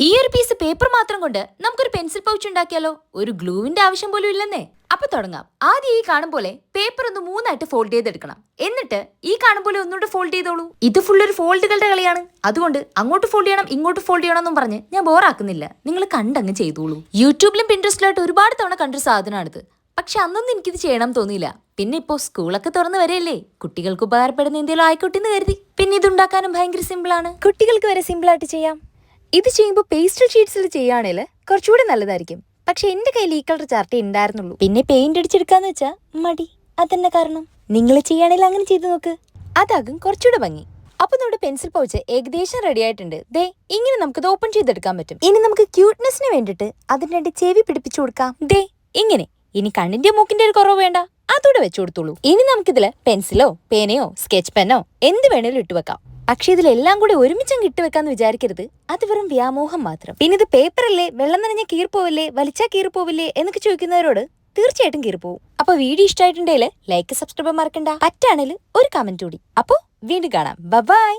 ഈ ഒരു piece paper മാത്രം കൊണ്ട് നമുക്കൊരു പെൻസിൽ പൗച്ച് ഉണ്ടാക്കിയാലോ? ഒരു ഗ്ലൂവിന്റെ ആവശ്യം പോലും ഇല്ലെന്നേ. അപ്പൊ തുടങ്ങാം. ആദ്യം ഈ കാണും പോലെ പേപ്പർ ഒന്ന് മൂന്നായിട്ട് ഫോൾഡ് ചെയ്തെടുക്കണം. എന്നിട്ട് ഈ കാണും പോലെ ഒന്നുകൂടെ ഫോൾഡ് ചെയ്തോളൂ. ഇത് ഫുൾ ഒരു ഫോൾഡുകളുടെ കളിയാണ്. അതുകൊണ്ട് അങ്ങോട്ട് ഫോൾഡ് ചെയ്യണം, ഇങ്ങോട്ട് ഫോൾഡ് ചെയ്യണം എന്നും പറഞ്ഞ് ഞാൻ ബോറാക്കുന്നില്ല. നിങ്ങൾ കണ്ടങ്ങ് ചെയ്തോളൂ. യൂട്യൂബിലും പിൻട്രസ്റ്റിലായിട്ട് ഒരുപാട് തവണ കണ്ടൊരു സാധനമാണിത്. പക്ഷെ അന്നൊന്നും എനിക്കിത് ചെയ്യണം തോന്നിയില്ല. പിന്നെ ഇപ്പോ സ്കൂളൊക്കെ തുറന്നു വരെയല്ലേ, കുട്ടികൾക്ക് ഉപകാരപ്പെടുന്ന എന്തെങ്കിലും ആയിക്കോട്ടെ എന്ന് കരുതി. പിന്നെ ഇതുണ്ടാക്കാനും ഭയങ്കര സിമ്പിളാണ്. കുട്ടികൾക്ക് വരെ സിമ്പിളായിട്ട് ചെയ്യാം. ഇത് ചെയ്യുമ്പോൾ പേസ്റ്റൽ ഷീറ്റ്സിൽ ചെയ്യുകയാണെങ്കിൽ കുറച്ചുകൂടി നല്ലതായിരിക്കും. പക്ഷെ എന്റെ കയ്യിൽ ഈ കളർ ചാർട്ടേ ഉണ്ടായിരുന്നുള്ളൂ. പിന്നെ പെയിന്റ് അടിച്ചെടുക്കാന്ന് വെച്ചാ മടി. അതന്നെ കാരണം. നിങ്ങൾ ചെയ്യുകയാണെങ്കിൽ അങ്ങനെ ചെയ്തു നോക്ക്, അതാകും കുറച്ചുകൂടെ ഭംഗി. അപ്പൊ നമ്മുടെ പെൻസിൽ പൗച്ച് ഏകദേശം റെഡി ആയിട്ടുണ്ട്. ദേ ഇങ്ങനെ നമുക്കിത് ഓപ്പൺ ചെയ്തെടുക്കാൻ പറ്റും. ഇനി നമുക്ക് ക്യൂട്ട്നെസ്സിന് വേണ്ടിട്ട് അതിന് രണ്ട് ചെവി പിടിപ്പിച്ചു കൊടുക്കാം. ദേ ഇങ്ങനെ. ഇനി കണ്ണിന്റെ മൂക്കിന്റെ ഒരു കുറവ് വേണ്ട, അതോടെ വെച്ചു കൊടുത്തോളൂ. ഇനി നമുക്കിതില് പെൻസിലോ പേനയോ സ്കെച്ച് പെന്നോ എന്ത് വേണേലും ഇട്ടുവെക്കാം. പക്ഷെ ഇതിലെല്ലാം കൂടി ഒരുമിച്ചങ്ങ് ഇട്ടുവെക്കാന്ന് വിചാരിക്കരുത്. അത് വെറും വ്യാമോഹം മാത്രം. പിന്നെ ഇത് പേപ്പറല്ലേ, വെള്ളം നനഞ്ഞ കീറിപ്പോവില്ലേ, വലിച്ചാ കീറിപ്പോവില്ലേ എന്നൊക്കെ ചോദിക്കുന്നവരോട് തീർച്ചയായിട്ടും കീറിപ്പോവും. അപ്പൊ വീഡിയോ ഇഷ്ടമായിട്ടുണ്ടെങ്കിൽ ലൈക്ക് സബ്സ്ക്രൈബ് മറക്കണ്ട. പറ്റാണെങ്കിൽ ഒരു കമന്റ് കൂടി. അപ്പൊ വീണ്ടും കാണാം. ബൈ.